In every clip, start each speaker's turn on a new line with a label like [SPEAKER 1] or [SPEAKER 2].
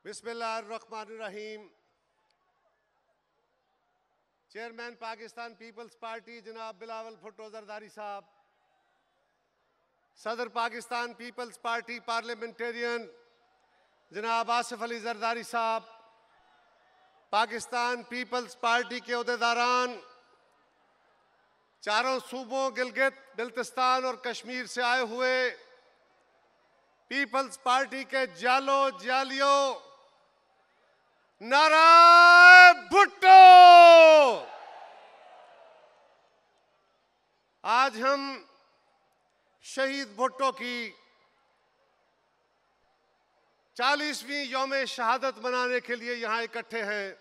[SPEAKER 1] बिस्मिल्लाहिर्रहमानिर्रहीम। Chairman Pakistan peoples party जनाब बिलावल भुट्टो जरदारी साहब, सदर पाकिस्तान पीपल्स पार्टी पार्लियामेंटेरियन जनाब आसिफ अली जरदारी साहब, पाकिस्तान पीपल्स पार्टी के अहदेदारान, चारों सूबों गिलगित बिल्तिस्तान और कश्मीर से आए हुए पीपल्स पार्टी के जालियों, नारा भुट्टो। आज हम शहीद भुट्टो की 40वीं यौम शहादत मनाने के लिए यहां इकट्ठे हैं।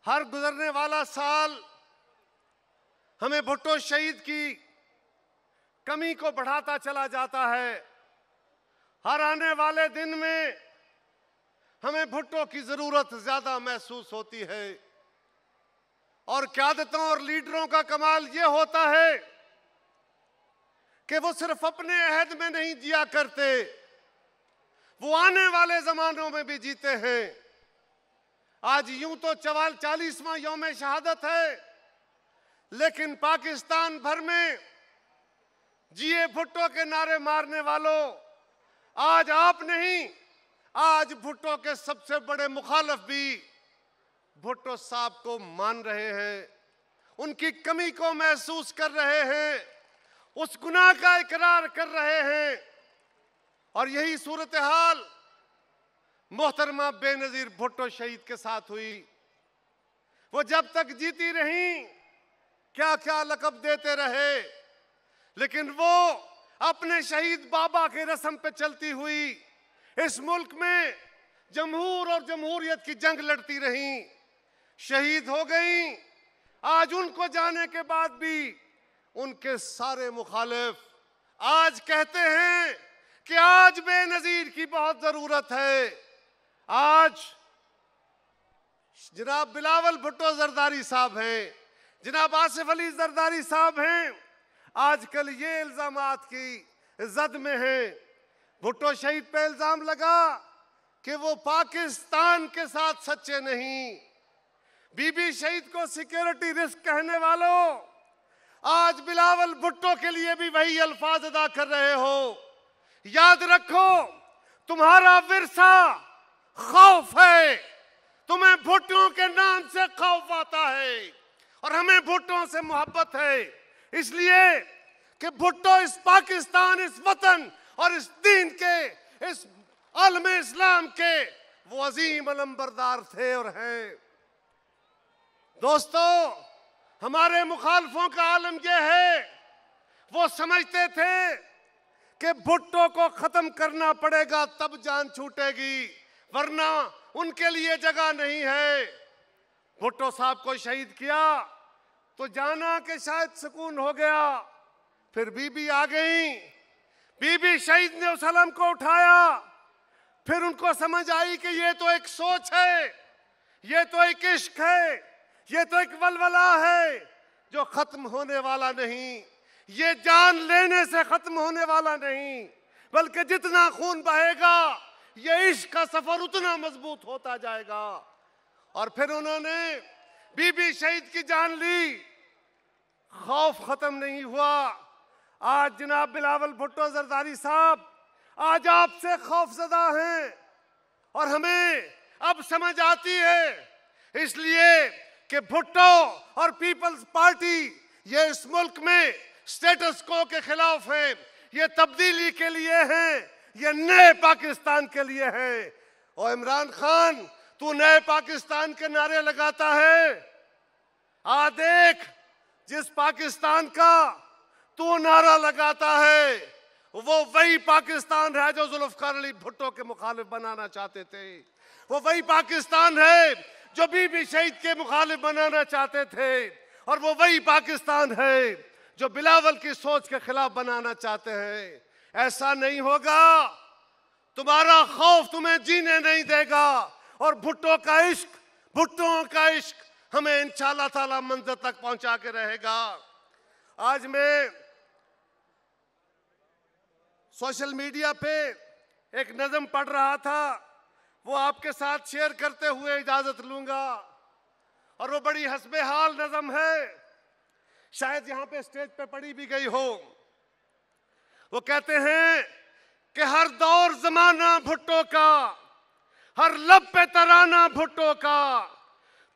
[SPEAKER 1] हर गुजरने वाला साल हमें भुट्टो शहीद की कमी को बढ़ाता चला जाता है। हर आने वाले दिन में हमें भुट्टो की जरूरत ज्यादा महसूस होती है। और क़यादतों और लीडरों का कमाल यह होता है कि वो सिर्फ अपने अहद में नहीं जिया करते, वो आने वाले जमानों में भी जीते हैं। आज यूं तो 40वां यौम शहादत है, लेकिन पाकिस्तान भर में जिए भुट्टो के नारे मारने वालों, आज आप नहीं, आज भुट्टो के सबसे बड़े मुखालिफ भी भुट्टो साहब को मान रहे हैं, उनकी कमी को महसूस कर रहे हैं, उस गुनाह का इकरार कर रहे हैं। और यही सूरत हाल मोहतरमा बेनजीर भुट्टो शहीद के साथ हुई। वो जब तक जीती रहीं क्या क्या लक़ब देते रहे, लेकिन वो अपने शहीद बाबा के रस्म पे चलती हुई इस मुल्क में जमहूर और जमहूरियत की जंग लड़ती रहीं, शहीद हो गईं। आज उनको जाने के बाद भी उनके सारे मुखालिफ आज कहते हैं कि आज बेनजीर की बहुत जरूरत है। आज जनाब बिलावल भुट्टो जरदारी साहब हैं, जनाब आसिफ अली जरदारी साहब हैं, आजकल ये इल्जामात की जद में हैं। भुट्टो शहीद पे इल्जाम लगा कि वो पाकिस्तान के साथ सच्चे नहीं। बीबी शहीद को सिक्योरिटी रिस्क कहने वालों, आज बिलावल भुट्टो के लिए भी वही अल्फाज अदा कर रहे हो। याद रखो, तुम्हारा विरसा खौफ है, तुम्हें भुट्टो के नाम से खौफ आता है और हमें भुट्टो से मोहब्बत है, इसलिए कि भुट्टो इस पाकिस्तान, इस वतन और इस दीन के, इस आलम इस्लाम के वो अजीम अलंबरदार थे और हैं। दोस्तों, हमारे मुखालफों का आलम यह है, वो समझते थे कि भुट्टो को खत्म करना पड़ेगा तब जान छूटेगी, वरना उनके लिए जगह नहीं है। भुट्टो साहब को शहीद किया तो जाना कि शायद सुकून हो गया, फिर बीबी आ गई, बीबी शहीद ने उस अलम को उठाया, फिर उनको समझ आई कि ये तो एक सोच है, ये तो एक इश्क है, ये तो एक वलवला है जो खत्म होने वाला नहीं, ये जान लेने से खत्म होने वाला नहीं, बल्कि जितना खून बहेगा ये इश्क का सफर उतना मजबूत होता जाएगा। और फिर उन्होंने बीबी शहीद की जान ली, खौफ खत्म नहीं हुआ। आज जनाब बिलावल भुट्टो जरदारी साहब आज आपसे खौफजदा हैं और हमें अब समझ आती है, इसलिए कि भुट्टो और पीपल्स पार्टी ये इस मुल्क में स्टेटस को के खिलाफ है, ये तब्दीली के लिए है, ये नए पाकिस्तान के लिए है। और इमरान खान, तू नए पाकिस्तान के नारे लगाता है, देख जिस पाकिस्तान का तू नारा लगाता है वो वही पाकिस्तान है जो जुल्फकार अली भुट्टो के मुखालिफ बनाना चाहते थे, वो वही पाकिस्तान है जो बीबी शहीद के मुखालिफ बनाना चाहते थे, और वो वही पाकिस्तान है जो बिलावल की सोच के खिलाफ बनाना चाहते हैं। ऐसा नहीं होगा, तुम्हारा खौफ तुम्हें जीने नहीं देगा, और भुट्टो का इश्क, भुट्टो का इश्क हमें इंशाअल्लाह ताला मंजिल तक पहुंचा के रहेगा। आज मैं सोशल मीडिया पे एक नज़म पढ़ रहा था, वो आपके साथ शेयर करते हुए इजाजत लूंगा। और वो बड़ी हस्बे हाल नज़म है, शायद यहाँ पे स्टेज पे पढ़ी भी गई हो। वो कहते हैं कि हर दौर जमाना भुट्टो का, हर लब पे तराना भुट्टो का,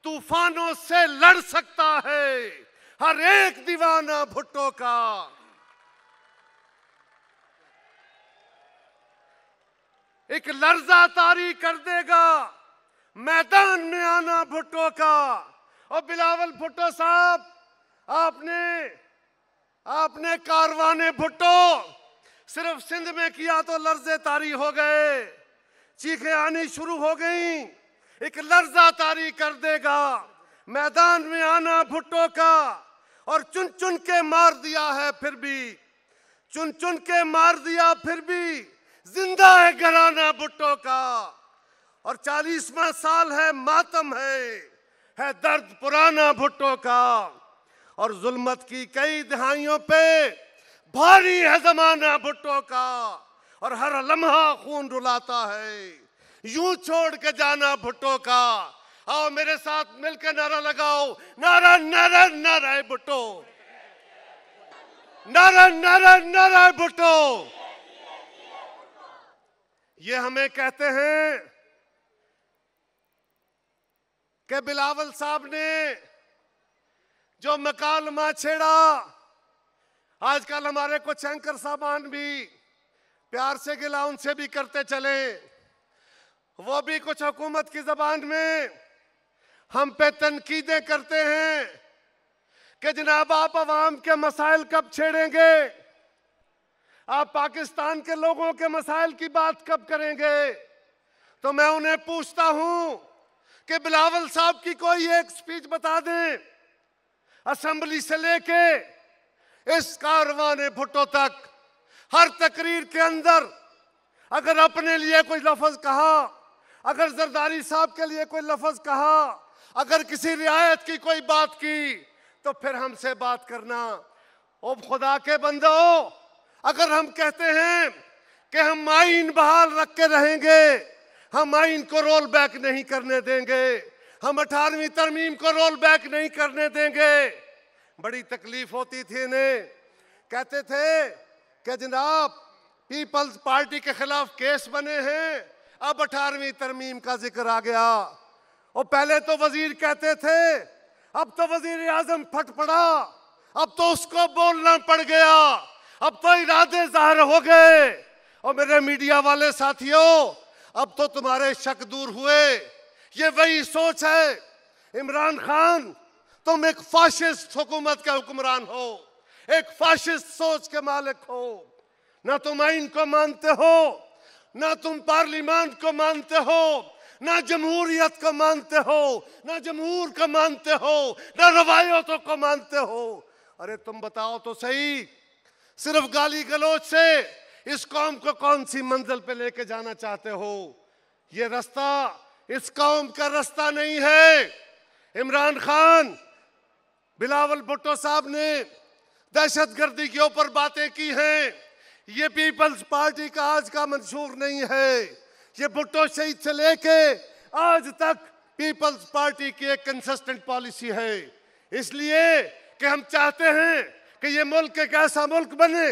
[SPEAKER 1] तूफानों से लड़ सकता है हर एक दीवाना भुट्टो का। एक लर्जा तारी कर देगा मैदान में आना भुट्टो का। और बिलावल भुट्टो साहब, आपने कारवाने भुट्टो सिर्फ सिंध में किया तो लर्जे तारी हो गए, चीखें आनी शुरू हो गई। एक लर्जा तारी कर देगा मैदान में आना भुट्टो का। और चुन चुन के मार दिया है फिर भी, चुन चुन के मार दिया फिर भी जिंदा है घराना भुट्टो का। और 40वां साल है, मातम है दर्द पुराना भुट्टो का। और जुल्मत की कई दहाइयों पे भारी है जमाना भुट्टो का। और हर लम्हा खून रुलाता है, यूं छोड़ के जाना भुट्टो का। आओ मेरे साथ मिलकर नारा लगाओ, नारा नारा नारा भुट्टो, नारा नारा नारा भुट्टो। ये हमें कहते हैं कि बिलावल साहब ने जो मकालमा छेड़ा, आजकल हमारे कुछ एंकर साहबान भी प्यार से गिला उनसे भी करते चले, वो भी कुछ हुकूमत की जबान में हम पे तनकीदें करते हैं कि जनाब आप अवाम के मसाइल कब छेड़ेंगे, आप पाकिस्तान के लोगों के मसाइल की बात कब करेंगे। तो मैं उन्हें पूछता हूं कि बिलावल साहब की कोई एक स्पीच बता दें, असेंबली से लेके इस कारवाने भुट्टो तक, हर तकरीर के अंदर अगर अपने लिए कोई लफ्ज कहा, अगर जरदारी साहब के लिए कोई लफ्ज कहा, अगर किसी रियायत की कोई बात की, तो फिर हमसे बात करना। ओ खुदा के बंदो, अगर हम कहते हैं कि हम आईन बहाल रख के रहेंगे, हम आईन को रोल बैक नहीं करने देंगे, हम 18वीं तरमीम को रोल बैक नहीं करने देंगे। बड़ी तकलीफ होती थी इन्हें, कहते थे कि जनाब पीपल्स पार्टी के खिलाफ केस बने हैं, अब 18वीं तरमीम का जिक्र आ गया। और पहले तो वजीर कहते थे, अब तो वजीर आजम फट पड़ा, अब तो उसको बोलना पड़ गया, अब तो इरादे जाहिर हो गए। और मेरे मीडिया वाले साथियों, अब तो तुम्हारे शक दूर हुए। ये वही सोच है, इमरान खान तुम एक फाशिस्ट हुकूमत का हुक्मरान हो, एक फाशिस्ट सोच के मालिक हो। ना तुम आइन को मानते हो, ना तुम पार्लियामेंट को मानते हो, ना जमहूरियत को मानते हो, ना जमहूर को मानते हो, ना रवायतों को मानते हो। अरे तुम बताओ तो सही, सिर्फ गाली गलौज से इस कौम को कौन सी मंजिल पे लेके जाना चाहते हो। ये रास्ता इस कौम का रास्ता नहीं है। इमरान खान, बिलावल भुट्टो साहब ने दहशतगर्दी के ऊपर बातें की हैं, ये पीपल्स पार्टी का आज का मंशूर नहीं है। ये भुट्टो शहीद से लेके आज तक पीपल्स पार्टी की एक कंसिस्टेंट पॉलिसी है। इसलिए कि हम चाहते हैं कि ये मुल्क एक ऐसा मुल्क बने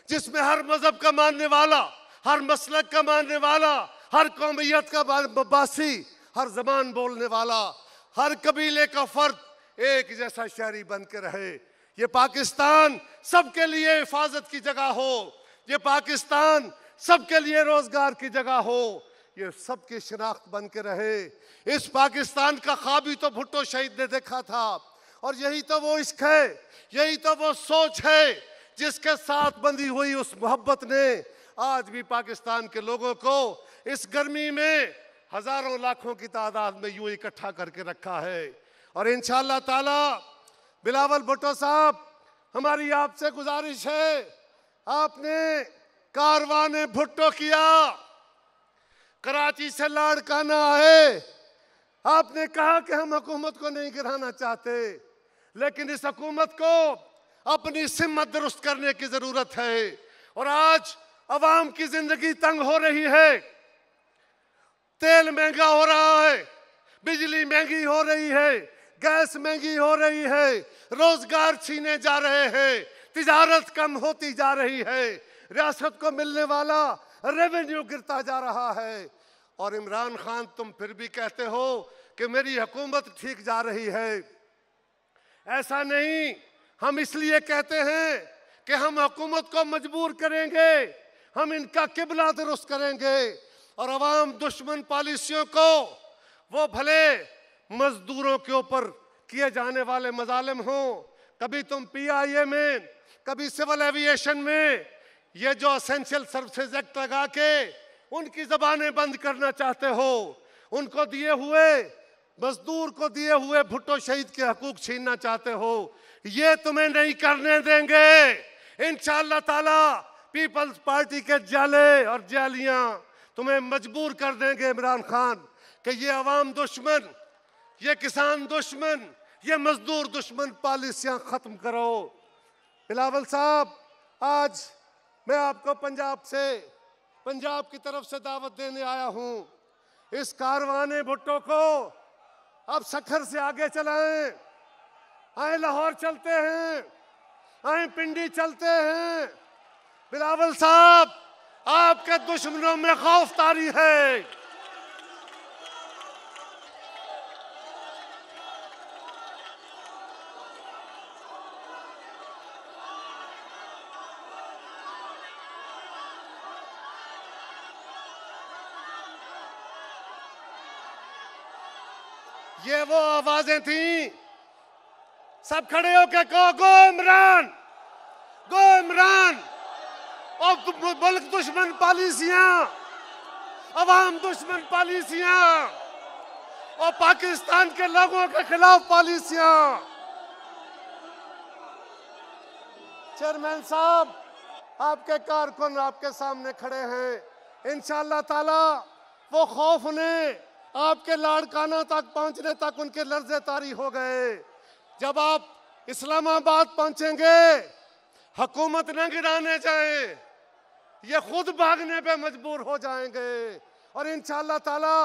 [SPEAKER 1] जिसमें हर मजहब का मानने वाला, हर मसलक का मानने वाला, हर कौमियत का बासी, हर जबान बोलने वाला, हर कबीले का फर्द एक जैसा शहरी बन के रहे। ये पाकिस्तान सबके लिए हिफाजत की जगह हो, ये पाकिस्तान सबके लिए रोजगार की जगह हो, ये सबकी शिनाख्त बन के रहे। इस पाकिस्तान का ख्वाब ही तो भुट्टो शहीद ने देखा था। और यही तो वो इश्क है, यही तो वो सोच है जिसके साथ बंधी हुई उस मोहब्बत ने आज भी पाकिस्तान के लोगों को इस गर्मी में हजारों लाखों की तादाद में यूं इकट्ठा करके रखा है। और इंशाअल्लाह ताला बिलावल भुट्टो साहब, हमारी आपसे गुजारिश है, आपने कारवाने भुट्टो किया, कराची से लाड़काना है, आपने कहा कि हम हुकूमत को नहीं गिराना चाहते, लेकिन इस हुकूमत को अपनी सिमत दुरुस्त करने की जरूरत है। और आज अवाम की जिंदगी तंग हो रही है, तेल महंगा हो रहा है, बिजली महंगी हो रही है, गैस महंगी हो रही है, रोजगार छीने जा रहे हैं, तिजारत कम होती जा रही है, रियासत को मिलने वाला रेवेन्यू गिरता जा रहा है। और इमरान खान तुम फिर भी कहते हो कि मेरी हुकूमत ठीक जा रही है। ऐसा नहीं, हम इसलिए कहते हैं कि हम हुकूमत को मजबूर करेंगे, हम इनका किबला दुरुस्त करेंगे और अवाम दुश्मन पॉलिसियों को, वो भले मजदूरों के ऊपर किए जाने वाले मजालिम हों, कभी तुम PIA में, कभी सिविल एविएशन में, ये जो एसेंशियल सर्विसेज एक्ट लगा के उनकी जबानें बंद करना चाहते हो, उनको दिए हुए मजदूर को दिए हुए भुट्टो शहीद के हकूक छीनना चाहते हो, ये तुम्हें नहीं करने देंगे। इंशाअल्लाह ताला पीपल्स पार्टी के जाले और जालियां तुम्हें मजबूर कर देंगे इमरान खान कि ये अवाम दुश्मन, ये किसान दुश्मन, ये मजदूर दुश्मन पॉलिसियां खत्म करो। बिलावल साहब, आज मैं आपको पंजाब की तरफ से दावत देने आया हूं। इस कारवाने भुट्टो को अब सखर से आगे चलाएं, आए लाहौर चलते हैं, आए पिंडी चलते हैं। बिलावल साहब, आपके दुश्मनों में खौफ तारी है। ये वो आवाजें थी, सब खड़े होके कहो गो इमरान, गो इमरान। और मुल्क दुश्मन पॉलिसियां, अवाम दुश्मन पॉलिसियां और पाकिस्तान के लोगों के खिलाफ पॉलिसियां। चेयरमैन साहब, आपके कारकुन आपके सामने खड़े हैं। इंशाअल्लाह ताला वो खौफ उन्हें आपके लाड़काना तक पहुंचने तक उनके लर्जे तारी हो गए। जब आप इस्लामाबाद पहुंचेंगे, हुकूमत न गिराने जाए, ये खुद भागने पे मजबूर हो जाएंगे। और इंशाअल्लाह ताला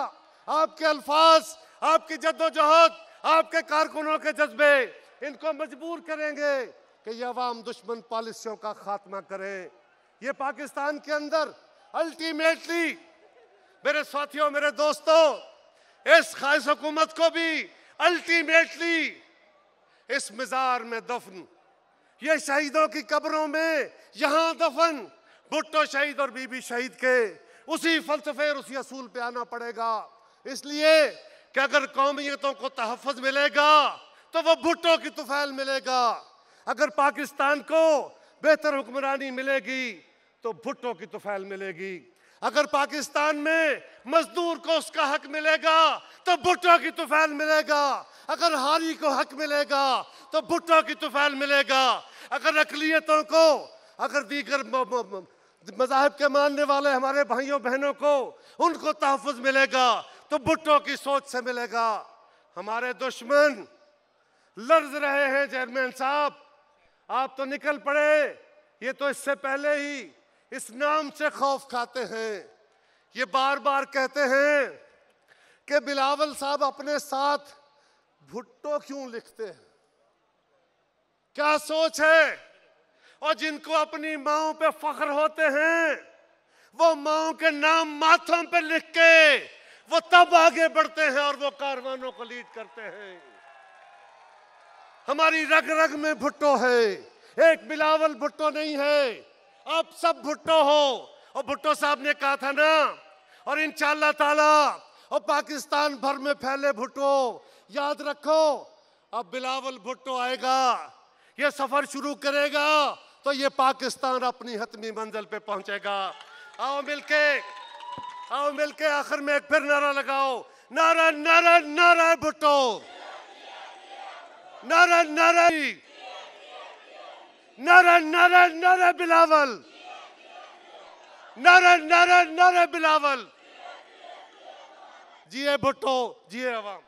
[SPEAKER 1] आपके अल्फाज, आपकी जद्दोजहद, आपके कारकुनों के जज्बे इनको मजबूर करेंगे कि ये अवाम दुश्मन पॉलिसियों का खात्मा करें। ये पाकिस्तान के अंदर अल्टीमेटली, मेरे साथियों, मेरे दोस्तों, इस खाइस हुकूमत को भी अल्टीमेटली इस मजार में दफन, ये शहीदों की कब्रों में यहाँ दफन, भुट्टो शहीद और बीबी शहीद के उसी फलसफे और उसी असूल पे आना पड़ेगा। इसलिए कि अगर कौमियतों को तहफ़्फ़ुज़ मिलेगा तो वो भुट्टो की तुफैल मिलेगा, अगर पाकिस्तान को बेहतर हुक्मरानी मिलेगी तो भुट्टो की तुफैल मिलेगी, अगर पाकिस्तान में मजदूर को उसका हक मिलेगा तो भुट्टो की तुफैल मिलेगा, अगर हारी को हक मिलेगा तो भुट्टो की तुफैल मिलेगा, अगर अक़लियतों को, अगर दीगर मज़ाहिब के मानने वाले हमारे भाइयों बहनों को उनको तहफ़्फ़ुज़ मिलेगा तो भुट्टो की सोच से मिलेगा। हमारे दुश्मन लर्ज़ रहे हैं। चेयरमैन साहब, आप तो निकल पड़े, ये तो इससे पहले ही इस नाम से खौफ खाते हैं। ये बार बार कहते हैं कि बिलावल साहब अपने साथ भुट्टो क्यों लिखते हैं, क्या सोच है? और जिनको अपनी माओं पे फख्र होते हैं, वो माओं के नाम माथों पे लिख के वो तब आगे बढ़ते हैं और वो कारवानों को लीड करते हैं। हमारी रग रग में भुट्टो है, एक बिलावल भुट्टो नहीं है, आप सब भुट्टो हो। और भुट्टो साहब ने कहा था ना, और इंशाअल्लाह ताला और पाकिस्तान भर में फैले भुट्टो, याद रखो, अब बिलावल भुट्टो आएगा, ये सफर शुरू करेगा तो ये पाकिस्तान अपनी हतमी मंजिल पे पहुंचेगा। आओ मिलके आखिर में एक फिर नारा लगाओ, नारा नारा नारा भुट्टो, नारा नारा नारा नारा नारा बिलावल, नारा नारा नारा बिलावल। जिए भुट्टो, जिए अवाम।